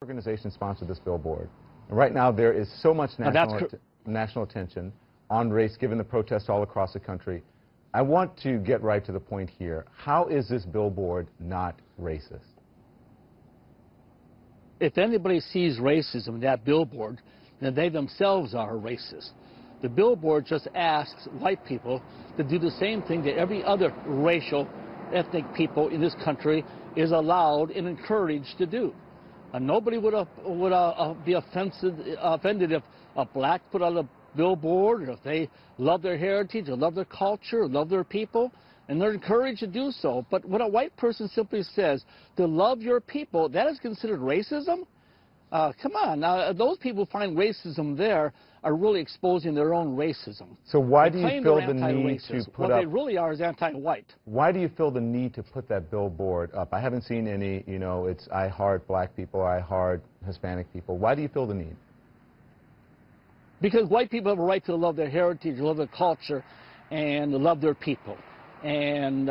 Organization sponsored this billboard. And right now there is so much national attention on race given the protests all across the country. I want to get right to the point here. How is this billboard not racist? If anybody sees racism in that billboard, then they themselves are racist. The billboard just asks white people to do the same thing that every other racial, ethnic people in this country is allowed and encouraged to do. Nobody would be offended if a black put on a billboard, or if they love their heritage, or love their culture, or love their people, and they're encouraged to do so. But when a white person simply says to love your people, that is considered racism? Come on, now those people who find racism there are really exposing their own racism. So why do you feel the need to put what up... they really are is anti-white. Why do you feel the need to put that billboard up? I haven't seen any, you know, it's I heart black people, I heart Hispanic people. Why do you feel the need? Because white people have a right to love their heritage, love their culture, and love their people. And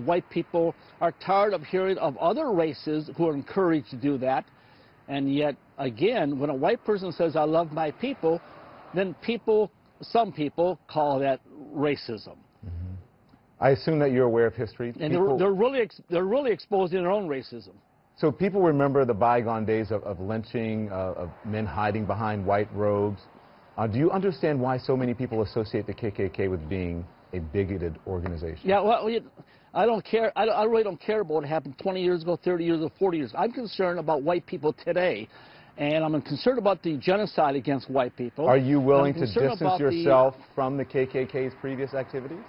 white people are tired of hearing of other races who are encouraged to do that. And yet, again, when a white person says, I love my people, then some people call that racism. Mm-hmm. I assume that you're aware of history. And they're really exposing their own racism. So people remember the bygone days of lynching, of men hiding behind white robes. Do you understand why so many people associate the KKK with being a bigoted organization? Yeah, well, I don't care. I really don't care about what happened 20 years ago, 30 years ago, 40 years. I'm concerned about white people today, and I'm concerned about the genocide against white people. Are you willing to distance yourself from the KKK's previous activities?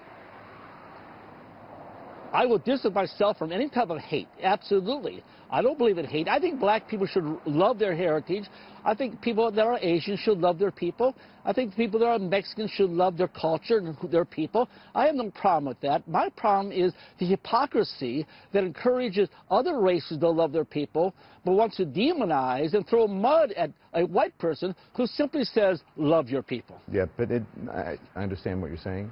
I will distance myself from any type of hate, absolutely. I don't believe in hate. I think black people should love their heritage. I think people that are Asian should love their people. I think people that are Mexican should love their culture and their people. I have no problem with that. My problem is the hypocrisy that encourages other races to love their people, but wants to demonize and throw mud at a white person who simply says, love your people. Yeah, but I understand what you're saying.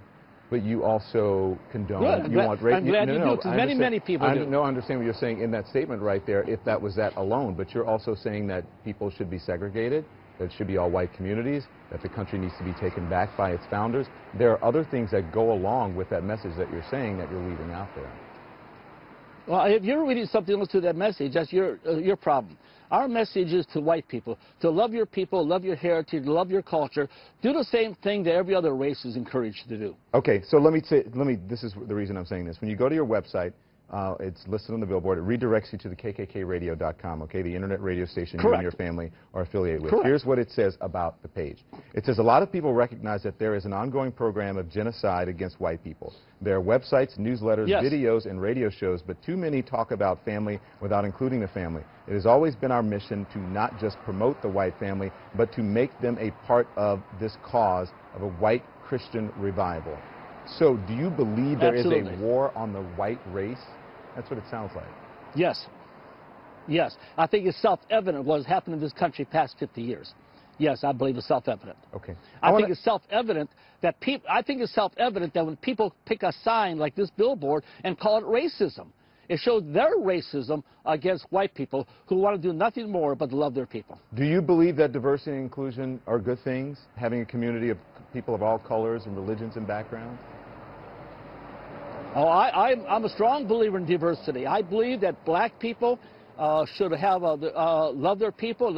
But you also condone, Good. you want race. I'm glad you do, because many people do. No, I understand what you're saying in that statement right there, if that was that alone. But you're also saying that people should be segregated, that it should be all white communities, that the country needs to be taken back by its founders. There are other things that go along with that message that you're saying that you're leaving out there. Well, if you're reading something else to that message, that's your problem. Our message is to white people, to love your people, love your heritage, love your culture. Do the same thing that every other race is encouraged to do. Okay, so this is the reason I'm saying this. When you go to your website, it's listed on the billboard. It redirects you to the kkkradio.com, okay, the internet radio station Correct. You and your family are affiliated with. Correct. Here's what it says about the page. It says, a lot of people recognize that there is an ongoing program of genocide against white people. There are websites, newsletters, yes. videos, and radio shows, but too many talk about family without including the family. It has always been our mission to not just promote the white family, but to make them a part of this cause of a white Christian revival. So do you believe there Absolutely. is a war on the white race? That's what it sounds like. Yes. Yes. I think it's self-evident what has happened in this country past 50 years. Yes, I believe it's self-evident. Okay. I think it's self-evident that when people pick a sign like this billboard and call it racism, it shows their racism against white people who want to do nothing more but love their people. Do you believe that diversity and inclusion are good things? Having a community of people of all colors and religions and backgrounds? Oh, I'm a strong believer in diversity. I believe that black people should have love their people,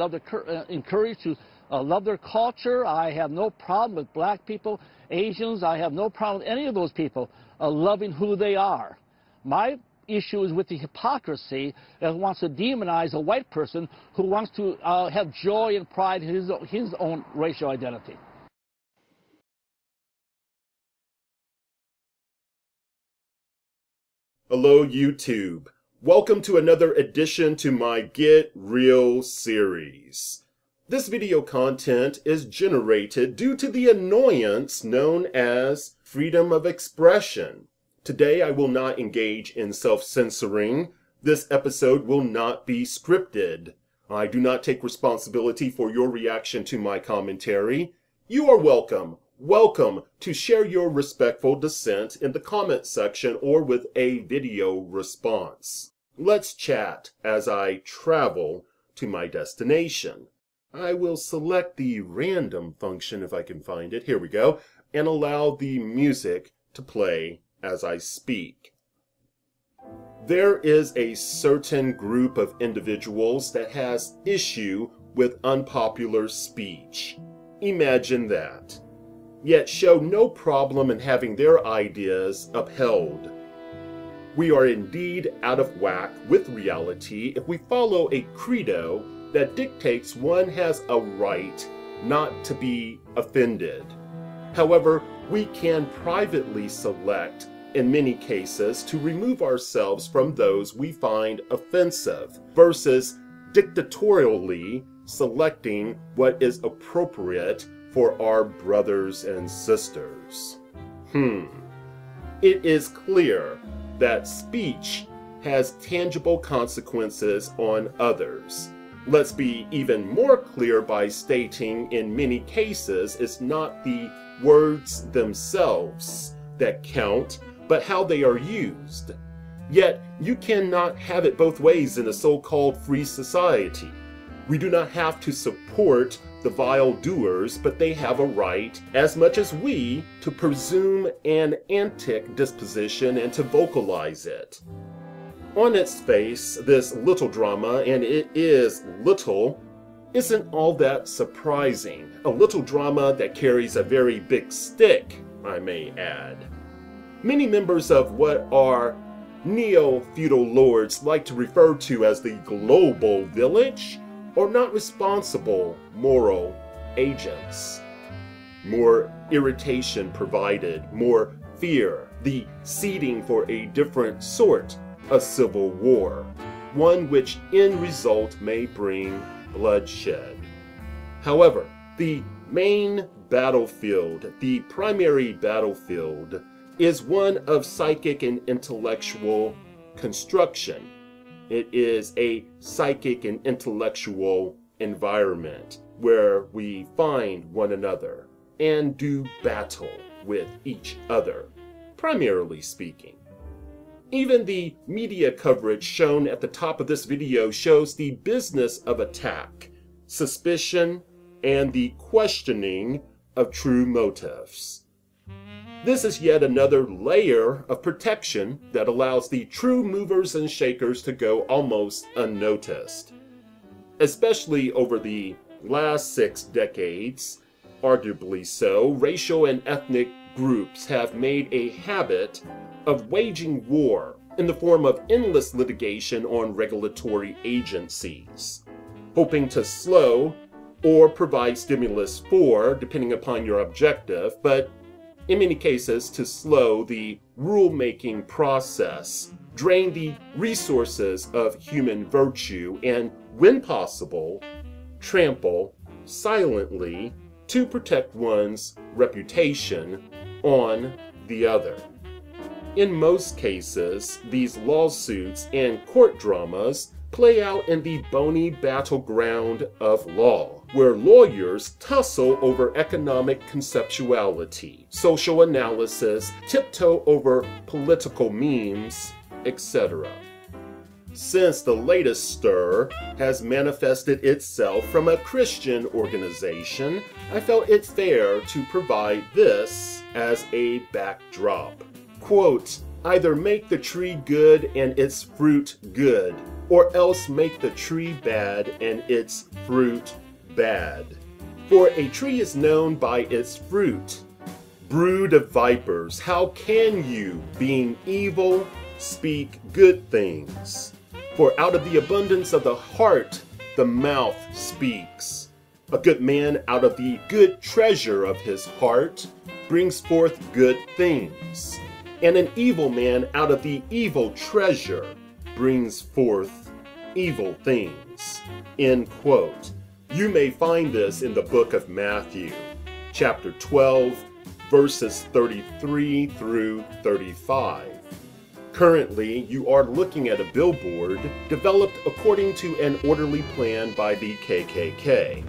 encouraged to love their culture. I have no problem with black people, Asians. I have no problem with any of those people loving who they are. My issue is with the hypocrisy that wants to demonize a white person who wants to have joy and pride in his own racial identity. Hello, YouTube. Welcome to another edition to my Get Real series. This video content is generated due to the annoyance known as freedom of expression. Today I will not engage in self-censoring. This episode will not be scripted. I do not take responsibility for your reaction to my commentary. You are welcome. Welcome to share your respectful dissent in the comment section or with a video response. Let's chat as I travel to my destination. I will select the random function if I can find it. Here we go. And allow the music to play as I speak. There is a certain group of individuals that has issue with unpopular speech. Imagine that. Yet show no problem in having their ideas upheld. We are indeed out of whack with reality if we follow a credo that dictates one has a right not to be offended. However, we can privately select, in many cases, to remove ourselves from those we find offensive, versus dictatorially selecting what is appropriate for our brothers and sisters. It is clear that speech has tangible consequences on others. Let's be even more clear by stating in many cases it's not the words themselves that count, but how they are used. Yet you cannot have it both ways in a so-called free society. We do not have to support the vile doers, but they have a right, as much as we, to presume an antic disposition and to vocalize it. On its face, this little drama, and it is little, isn't all that surprising. A little drama that carries a very big stick, I may add. Many members of what our neo-feudal lords like to refer to as the global village are not responsible moral agents. More irritation provided, more fear, the seeding for a different sort of civil war, one which in result may bring bloodshed. However, the main battlefield, the primary battlefield, is one of psychic and intellectual construction. It is a psychic and intellectual environment where we find one another and do battle with each other, primarily speaking. Even the media coverage shown at the top of this video shows the business of attack, suspicion, and the questioning of true motives. This is yet another layer of protection that allows the true movers and shakers to go almost unnoticed. Especially over the last 6 decades, arguably so, racial and ethnic groups have made a habit of waging war in the form of endless litigation on regulatory agencies, hoping to slow or provide stimulus for, depending upon your objective, but in many cases to slow the rulemaking process, drain the resources of human virtue, and, when possible, trample silently to protect one's reputation on the other. In most cases, these lawsuits and court dramas play out in the bony battleground of law, where lawyers tussle over economic conceptuality, social analysis, tiptoe over political memes, etc. Since the latest stir has manifested itself from a Christian organization, I felt it fair to provide this as a backdrop. Quote, "Either make the tree good and its fruit good, or else make the tree bad and its fruit bad. For a tree is known by its fruit. Brood of vipers, how can you, being evil, speak good things? For out of the abundance of the heart, the mouth speaks. A good man out of the good treasure of his heart brings forth good things. And an evil man out of the evil treasure brings forth evil things." End quote. You may find this in the book of Matthew, chapter 12, verses 33 through 35. Currently, you are looking at a billboard developed according to an orderly plan by the KKK.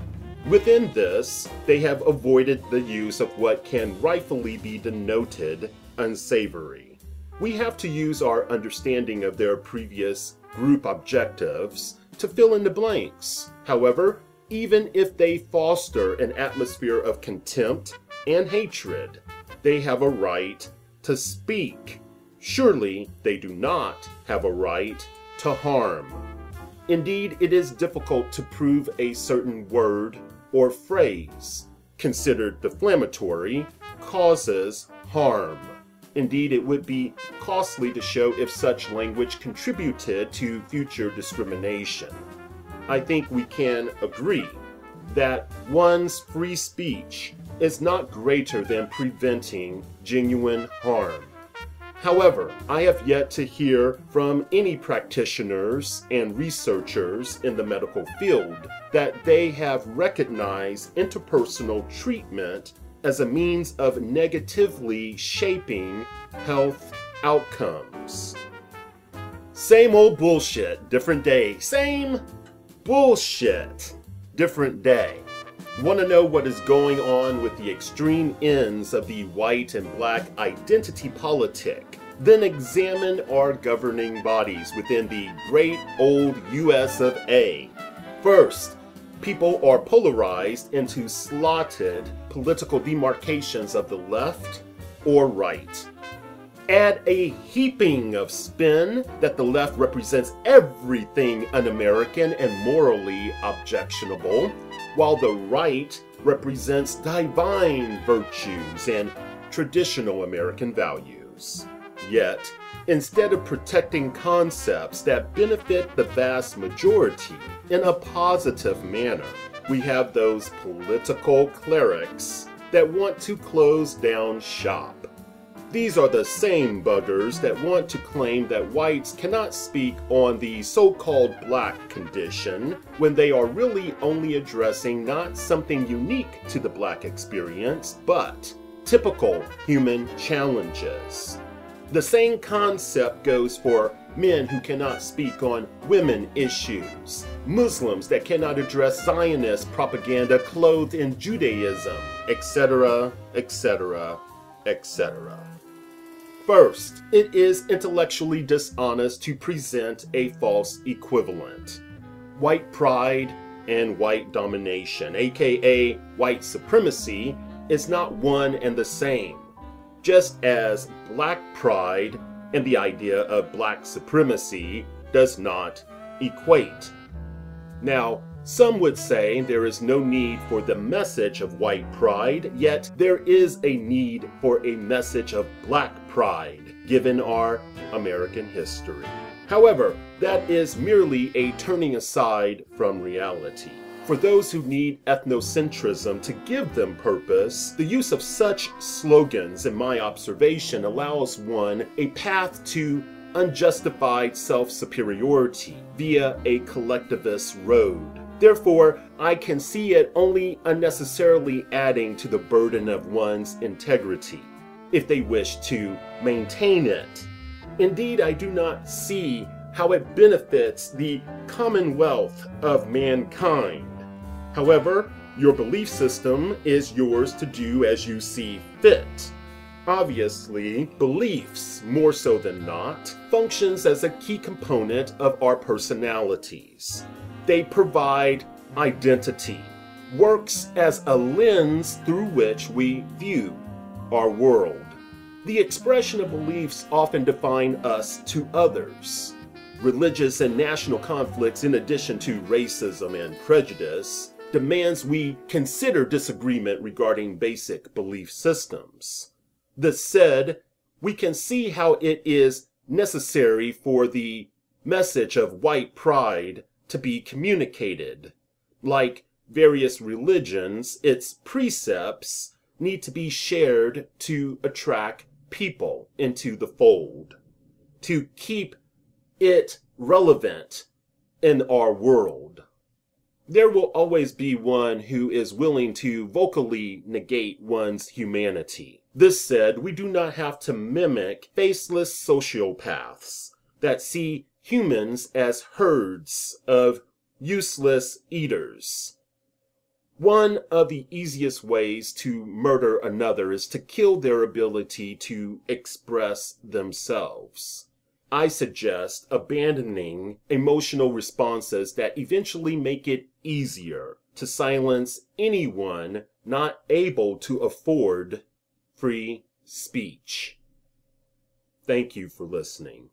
Within this, they have avoided the use of what can rightfully be denoted unsavory. We have to use our understanding of their previous group objectives to fill in the blanks. However, even if they foster an atmosphere of contempt and hatred, they have a right to speak. Surely they do not have a right to harm. Indeed, it is difficult to prove a certain word or phrase considered defamatory causes harm. Indeed, it would be costly to show if such language contributed to future discrimination. I think we can agree that one's free speech is not greater than preventing genuine harm. However, I have yet to hear from any practitioners and researchers in the medical field that they have recognized interpersonal treatment as a means of negatively shaping health outcomes. Same old bullshit, different day. Same bullshit, different day. Want to know what is going on with the extreme ends of the white and black identity politic? Then examine our governing bodies within the great old US of A. First, people are polarized into slotted political demarcations of the left or right. Add a heaping of spin that the left represents everything un-American and morally objectionable, while the right represents divine virtues and traditional American values. Yet, instead of protecting concepts that benefit the vast majority in a positive manner, we have those political clerics that want to close down shop. These are the same buggers that want to claim that whites cannot speak on the so-called black condition when they are really only addressing not something unique to the black experience, but typical human challenges. The same concept goes for men who cannot speak on women issues, Muslims that cannot address Zionist propaganda clothed in Judaism, etc., etc., etc. First, it is intellectually dishonest to present a false equivalent. White pride and white domination, aka white supremacy, is not one and the same, just as black pride and the idea of black supremacy does not equate. Now, some would say there is no need for the message of white pride, yet there is a need for a message of black pride, given our American history. However, that is merely a turning aside from reality. For those who need ethnocentrism to give them purpose, the use of such slogans, in my observation, allows one a path to unjustified self-superiority via a collectivist road. Therefore, I can see it only unnecessarily adding to the burden of one's integrity, if they wish to maintain it. Indeed, I do not see how it benefits the commonwealth of mankind. However, your belief system is yours to do as you see fit. Obviously, beliefs, more so than not, functions as a key component of our personalities. They provide identity, works as a lens through which we view our world. The expression of beliefs often define us to others. Religious and national conflicts, in addition to racism and prejudice, demands we consider disagreement regarding basic belief systems. This said, we can see how it is necessary for the message of white pride to be communicated. Like various religions, its precepts need to be shared to attract people into the fold, to keep it relevant in our world. There will always be one who is willing to vocally negate one's humanity. This said, we do not have to mimic faceless sociopaths that see humans as herds of useless eaters. One of the easiest ways to murder another is to kill their ability to express themselves. I suggest abandoning emotional responses that eventually make it easier to silence anyone not able to afford free speech. Thank you for listening.